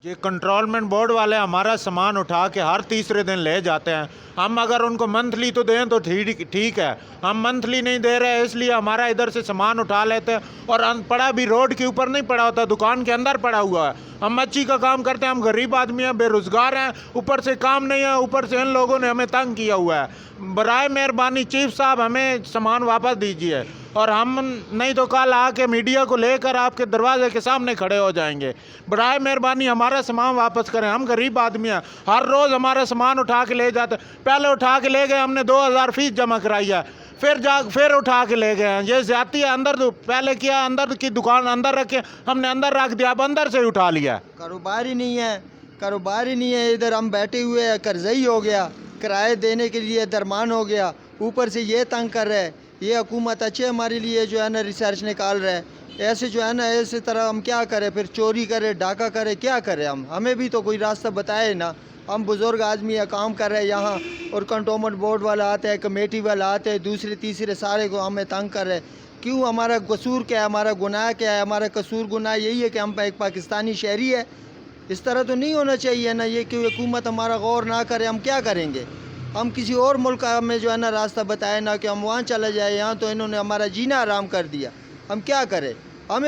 یہ کنٹرولمنٹ بورڈ والے ہمارا سامان اٹھا کے ہر تیسرے دن لے جاتے ہیں. ہم اگر ان کو منتھلی تو دیں تو ٹھیک ہے, ہم منتھلی نہیں دے رہے اس لیے ہمارا ادھر سے سامان اٹھا لیتے ہیں اور پڑا بھی روڈ کے اوپر نہیں پڑا ہوتا, دکان کے اندر پڑا ہوا ہے. ہم مچھی کا کام کرتے ہیں, ہم غریب آدمی ہیں, بے روزگار ہیں, اوپر سے کام نہیں ہے, اوپر سے ان لوگوں نے ہمیں تنگ کیا ہوا ہے. برائے مہربانی چیف صاحب ہمیں سامان واپس دیجیے, اور ہم نہیں تو کل آ کے میڈیا کو لے کر آپ کے دروازے کے سامنے کھڑے ہو جائیں گے. برائے مہربانی ہمارا سامان واپس کریں, ہم غریب آدمی ہیں, ہر روز ہمارا سامان اٹھا کے لے جاتے. پہلے اٹھا کے لے گئے, ہم نے 2000 فیس جمع کرائی ہے, پھر اٹھا کے لے گئے ہیں. یہ زیادتی ہے. اندر پہلے کیا, اندر کی دکان اندر رکھے, ہم نے اندر رکھ دیا, اب اندر سے اٹھا لیا. کاروبار ہی نہیں ہے. ادھر ہم بیٹھے ہوئے ہیں, قرضئی ہو گیا, کرائے دینے کے لیے درمان ہو گیا, اوپر سے یہ تنگ کر رہے. یہ حکومت اچھے ہمارے لیے جو ہے نا ریسرچ نکال رہے. ایسے جو ہے نا ایسے طرح ہم کیا کریں, پھر چوری کرے, ڈاکہ کرے, کیا کریں ہمیں بھی تو کوئی راستہ بتائے نا. ہم بزرگ آدمی ہیں, کام کر رہے ہیں یہاں, اور کنٹونمنٹ بورڈ والا آتے ہیں, کمیٹی والا آتے ہیں, دوسرے تیسرے سارے کو ہمیں تنگ کر رہے. کیوں, ہمارا قصور کیا ہے, ہمارا گناہ کیا ہے؟ ہمارا قصور گناہ یہی ہے کہ ہم ایک پاکستانی شہری ہے. اس طرح تو نہیں ہونا چاہیے نا. یہ کہ حکومت ہمارا غور نہ کرے, ہم کیا کریں گے؟ ہم کسی اور ملک کا ہمیں جو ہے نا راستہ بتائے نا کہ ہم وہاں چلے جائیں. یہاں تو انہوں نے ہمارا جینا حرام کر دیا, ہم کیا کریں؟ ہمیں